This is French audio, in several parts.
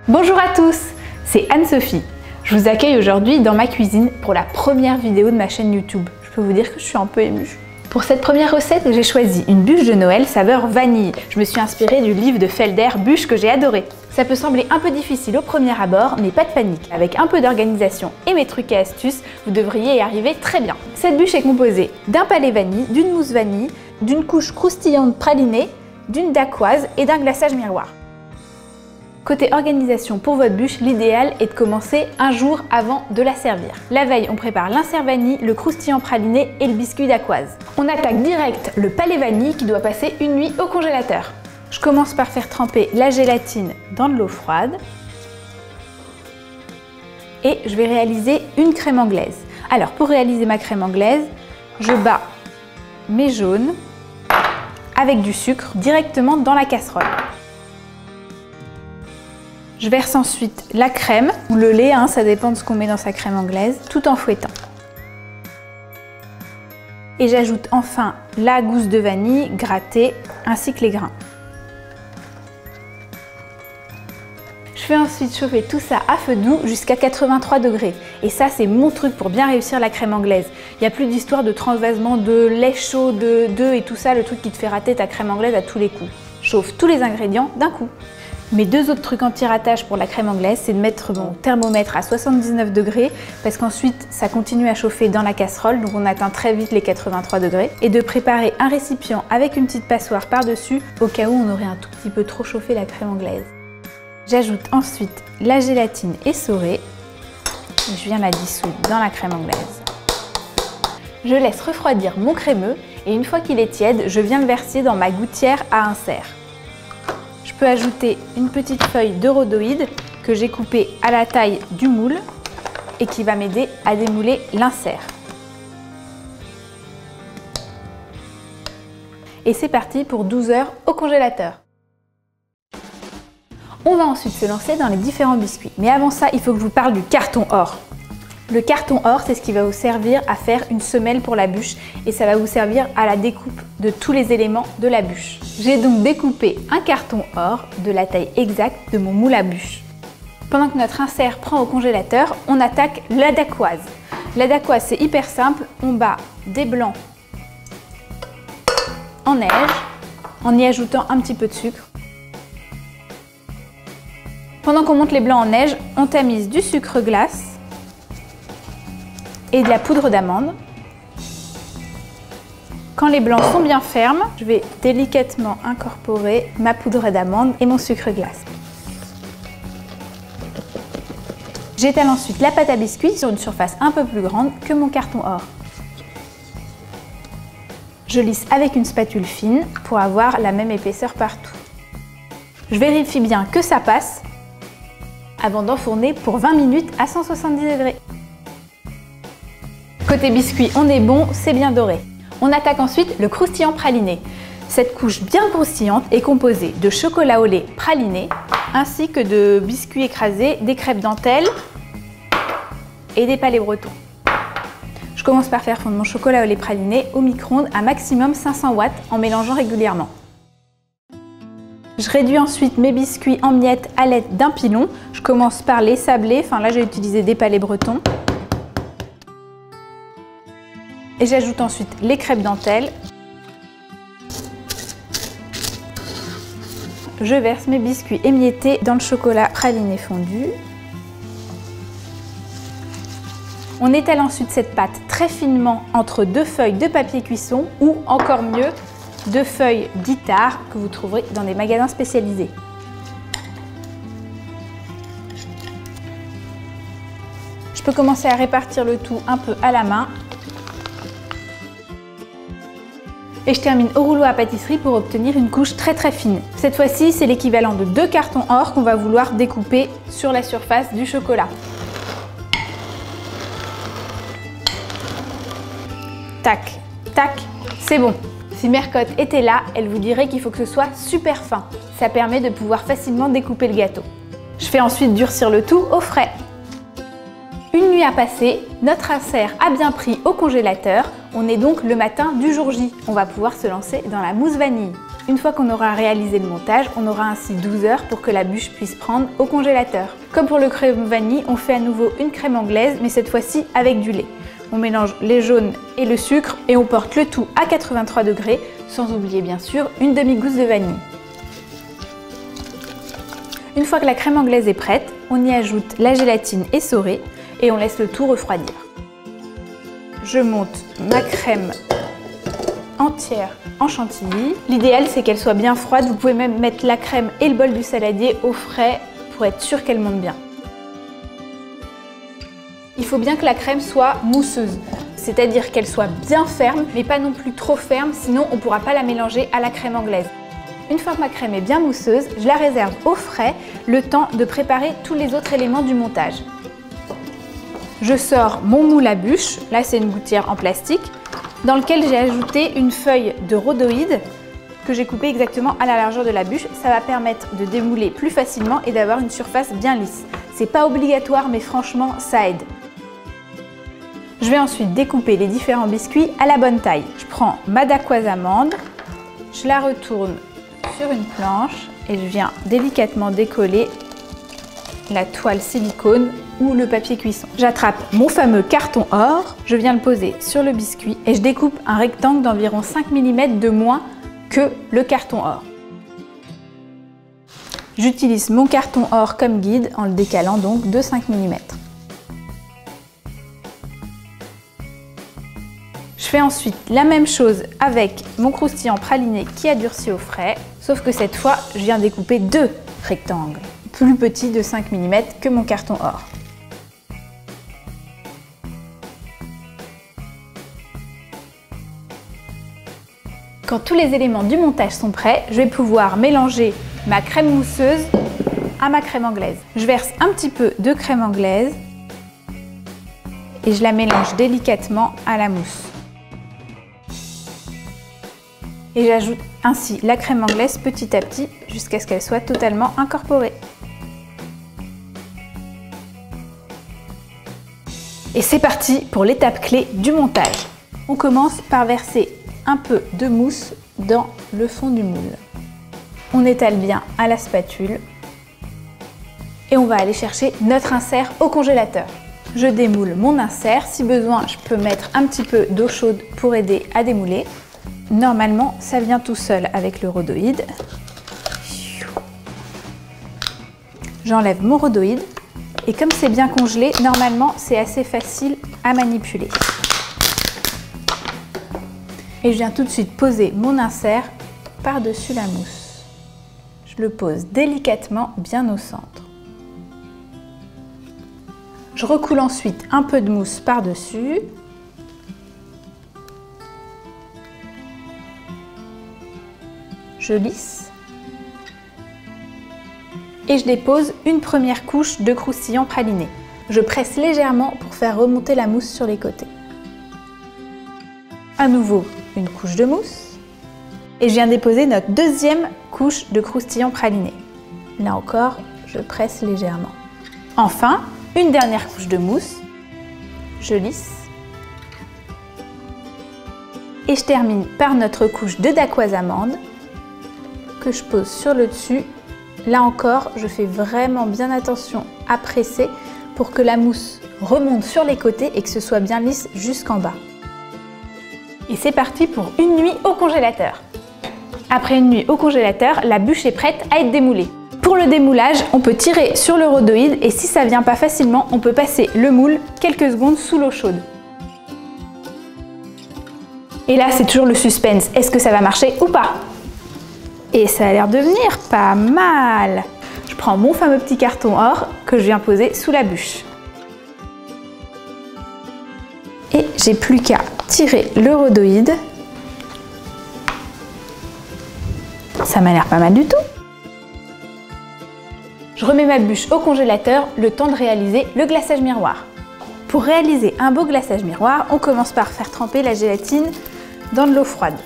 Bonjour à tous, c'est Anne-Sophie. Je vous accueille aujourd'hui dans ma cuisine pour la première vidéo de ma chaîne YouTube. Je peux vous dire que je suis un peu émue. Pour cette première recette, j'ai choisi une bûche de Noël saveur vanille. Je me suis inspirée du livre de Felder, Bûche, que j'ai adoré. Ça peut sembler un peu difficile au premier abord, mais pas de panique. Avec un peu d'organisation et mes trucs et astuces, vous devriez y arriver très bien. Cette bûche est composée d'un palais vanille, d'une mousse vanille, d'une couche croustillante pralinée, d'une dacquoise et d'un glaçage miroir. Côté organisation pour votre bûche, l'idéal est de commencer un jour avant de la servir. La veille, on prépare l'insert vanille, le croustillant praliné et le biscuit dacquoise. On attaque direct le palais vanille qui doit passer une nuit au congélateur. Je commence par faire tremper la gélatine dans de l'eau froide et je vais réaliser une crème anglaise. Alors pour réaliser ma crème anglaise, je bats mes jaunes avec du sucre directement dans la casserole. Je verse ensuite la crème ou le lait, ça dépend de ce qu'on met dans sa crème anglaise, tout en fouettant. Et j'ajoute enfin la gousse de vanille grattée ainsi que les grains. Je fais ensuite chauffer tout ça à feu doux jusqu'à 83 degrés. Et ça, c'est mon truc pour bien réussir la crème anglaise. Il n'y a plus d'histoire de transvasement de lait chaud, d'œufs et tout ça, le truc qui te fait rater ta crème anglaise à tous les coups. Chauffe tous les ingrédients d'un coup. Mes deux autres trucs anti-ratage pour la crème anglaise, c'est de mettre mon thermomètre à 79 degrés parce qu'ensuite ça continue à chauffer dans la casserole, donc on atteint très vite les 83 degrés, et de préparer un récipient avec une petite passoire par-dessus au cas où on aurait un tout petit peu trop chauffé la crème anglaise. J'ajoute ensuite la gélatine essorée et je viens la dissoudre dans la crème anglaise. Je laisse refroidir mon crémeux et une fois qu'il est tiède, je viens le verser dans ma gouttière à insert. Je peux ajouter une petite feuille de rhodoïde que j'ai coupée à la taille du moule et qui va m'aider à démouler l'insert. Et c'est parti pour 12 heures au congélateur. On va ensuite se lancer dans les différents biscuits. Mais avant ça, il faut que je vous parle du carton or. Le carton or, c'est ce qui va vous servir à faire une semelle pour la bûche et ça va vous servir à la découpe de tous les éléments de la bûche. J'ai donc découpé un carton or de la taille exacte de mon moule à bûche. Pendant que notre insert prend au congélateur, on attaque la dacquoise. La dacquoise, c'est hyper simple, on bat des blancs en neige en y ajoutant un petit peu de sucre. Pendant qu'on monte les blancs en neige, on tamise du sucre glace et de la poudre d'amande. Quand les blancs sont bien fermes, je vais délicatement incorporer ma poudre d'amande et mon sucre glace. J'étale ensuite la pâte à biscuits sur une surface un peu plus grande que mon carton or. Je lisse avec une spatule fine pour avoir la même épaisseur partout. Je vérifie bien que ça passe avant d'enfourner pour 20 minutes à 170 degrés. Côté biscuit, on est bon, c'est bien doré. On attaque ensuite le croustillant praliné. Cette couche bien croustillante est composée de chocolat au lait praliné ainsi que de biscuits écrasés, des crêpes dentelles et des palais bretons. Je commence par faire fondre mon chocolat au lait praliné au micro-ondes à maximum 500 watts en mélangeant régulièrement. Je réduis ensuite mes biscuits en miettes à l'aide d'un pilon. Je commence par les sabler, là j'ai utilisé des palais bretons. Et j'ajoute ensuite les crêpes dentelles. Je verse mes biscuits émiettés dans le chocolat praliné fondu. On étale ensuite cette pâte très finement entre deux feuilles de papier cuisson ou encore mieux, deux feuilles d'Itar que vous trouverez dans des magasins spécialisés. Je peux commencer à répartir le tout un peu à la main. Et je termine au rouleau à pâtisserie pour obtenir une couche très fine. Cette fois-ci, c'est l'équivalent de 2 cartons or qu'on va vouloir découper sur la surface du chocolat. Tac, tac, c'est bon. Si Mercotte était là, elle vous dirait qu'il faut que ce soit super fin. Ça permet de pouvoir facilement découper le gâteau. Je fais ensuite durcir le tout au frais. Une nuit a passé, notre insert a bien pris au congélateur. On est donc le matin du jour J. On va pouvoir se lancer dans la mousse vanille. Une fois qu'on aura réalisé le montage, on aura ainsi 12 heures pour que la bûche puisse prendre au congélateur. Comme pour le crème vanille, on fait à nouveau une crème anglaise, mais cette fois-ci avec du lait. On mélange les jaunes et le sucre et on porte le tout à 83 degrés, sans oublier bien sûr une demi-gousse de vanille. Une fois que la crème anglaise est prête, on y ajoute la gélatine essorée et on laisse le tout refroidir. Je monte ma crème entière en chantilly. L'idéal c'est qu'elle soit bien froide, vous pouvez même mettre la crème et le bol du saladier au frais pour être sûr qu'elle monte bien. Il faut bien que la crème soit mousseuse, c'est-à-dire qu'elle soit bien ferme mais pas non plus trop ferme, sinon on ne pourra pas la mélanger à la crème anglaise. Une fois que ma crème est bien mousseuse, je la réserve au frais, le temps de préparer tous les autres éléments du montage. Je sors mon moule à bûche, là c'est une gouttière en plastique, dans lequel j'ai ajouté une feuille de rhodoïde que j'ai coupée exactement à la largeur de la bûche. Ça va permettre de démouler plus facilement et d'avoir une surface bien lisse. C'est pas obligatoire mais franchement ça aide. Je vais ensuite découper les différents biscuits à la bonne taille. Je prends ma dacquoise amande, je la retourne sur une planche et je viens délicatement décoller la toile silicone ou le papier cuisson. J'attrape mon fameux carton or, je viens le poser sur le biscuit et je découpe un rectangle d'environ 5 mm de moins que le carton or. J'utilise mon carton or comme guide en le décalant donc de 5 mm. Je fais ensuite la même chose avec mon croustillant praliné qui a durci au frais, sauf que cette fois je viens découper deux rectangles, plus petits de 5 mm que mon carton or. Quand tous les éléments du montage sont prêts, je vais pouvoir mélanger ma crème mousseuse à ma crème anglaise. Je verse un petit peu de crème anglaise et je la mélange délicatement à la mousse. Et j'ajoute ainsi la crème anglaise petit à petit jusqu'à ce qu'elle soit totalement incorporée. Et c'est parti pour l'étape clé du montage. On commence par verser un peu de mousse dans le fond du moule. On étale bien à la spatule et on va aller chercher notre insert au congélateur. Je démoule mon insert, si besoin je peux mettre un petit peu d'eau chaude pour aider à démouler. Normalement ça vient tout seul avec le rhodoïde. J'enlève mon rhodoïde et comme c'est bien congelé, normalement c'est assez facile à manipuler. Et je viens tout de suite poser mon insert par-dessus la mousse. Je le pose délicatement bien au centre. Je recoule ensuite un peu de mousse par-dessus. Je lisse. Et je dépose une première couche de croustillant praliné. Je presse légèrement pour faire remonter la mousse sur les côtés. À nouveau, une couche de mousse. Et je viens déposer notre deuxième couche de croustillant praliné. Là encore, je presse légèrement. Enfin, une dernière couche de mousse. Je lisse. Et je termine par notre couche de dacquoise amande que je pose sur le dessus. Là encore, je fais vraiment bien attention à presser pour que la mousse remonte sur les côtés et que ce soit bien lisse jusqu'en bas. Et c'est parti pour une nuit au congélateur. Après une nuit au congélateur, la bûche est prête à être démoulée. Pour le démoulage, on peut tirer sur le rhodoïde et si ça vient pas facilement, on peut passer le moule quelques secondes sous l'eau chaude. Et là, c'est toujours le suspense. Est-ce que ça va marcher ou pas? Et ça a l'air de venir pas mal. Je prends mon fameux petit carton or que je viens poser sous la bûche. Et j'ai plus qu'à tirer le rhodoïde. Ça m'a l'air pas mal du tout. Je remets ma bûche au congélateur, le temps de réaliser le glaçage miroir. Pour réaliser un beau glaçage miroir, on commence par faire tremper la gélatine dans de l'eau froide.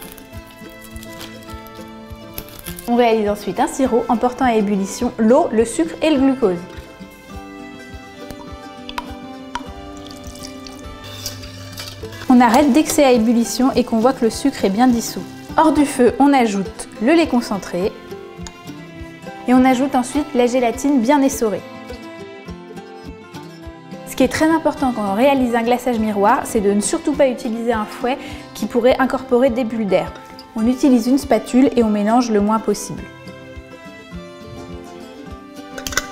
On réalise ensuite un sirop en portant à ébullition l'eau, le sucre et le glucose. On arrête dès que c'est à ébullition et qu'on voit que le sucre est bien dissous. Hors du feu, on ajoute le lait concentré et on ajoute ensuite la gélatine bien essorée. Ce qui est très important quand on réalise un glaçage miroir, c'est de ne surtout pas utiliser un fouet qui pourrait incorporer des bulles d'air. On utilise une spatule et on mélange le moins possible.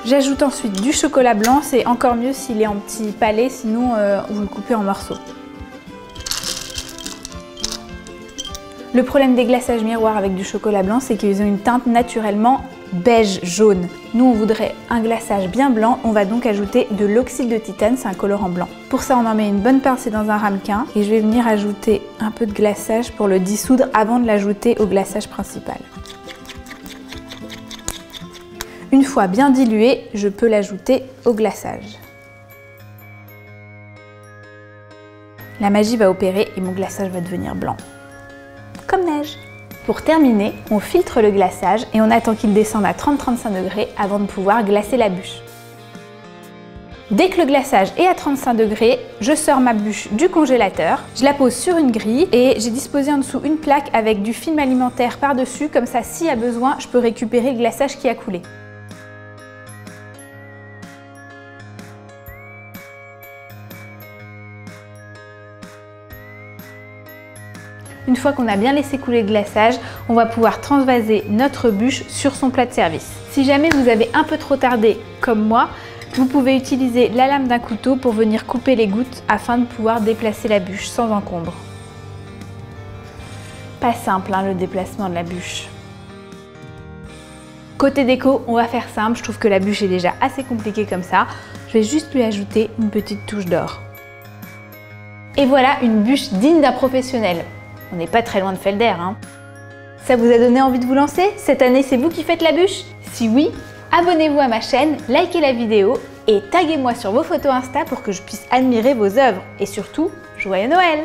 J'ajoute ensuite du chocolat blanc, c'est encore mieux s'il est en petits palets, sinon vous le coupez en morceaux. Le problème des glaçages miroirs avec du chocolat blanc, c'est qu'ils ont une teinte naturellement beige jaune. Nous, on voudrait un glaçage bien blanc, on va donc ajouter de l'oxyde de titane, c'est un colorant blanc. Pour ça, on en met une bonne pincée dans un ramequin et je vais venir ajouter un peu de glaçage pour le dissoudre avant de l'ajouter au glaçage principal. Une fois bien dilué, je peux l'ajouter au glaçage. La magie va opérer et mon glaçage va devenir blanc. Comme neige. Pour terminer, on filtre le glaçage et on attend qu'il descende à 30-35 degrés avant de pouvoir glacer la bûche. Dès que le glaçage est à 35 degrés, je sors ma bûche du congélateur, je la pose sur une grille et j'ai disposé en dessous une plaque avec du film alimentaire par-dessus, comme ça s'il y a besoin, je peux récupérer le glaçage qui a coulé. Une fois qu'on a bien laissé couler le glaçage, on va pouvoir transvaser notre bûche sur son plat de service. Si jamais vous avez un peu trop tardé, comme moi, vous pouvez utiliser la lame d'un couteau pour venir couper les gouttes afin de pouvoir déplacer la bûche sans encombre. Pas simple le déplacement de la bûche. Côté déco, on va faire simple, je trouve que la bûche est déjà assez compliquée comme ça. Je vais juste lui ajouter une petite touche d'or. Et voilà une bûche digne d'un professionnel. On n'est pas très loin de Felder, hein. Ça vous a donné envie de vous lancer? Cette année, c'est vous qui faites la bûche? Si oui, abonnez-vous à ma chaîne, likez la vidéo et taguez-moi sur vos photos Insta pour que je puisse admirer vos œuvres. Et surtout, joyeux Noël!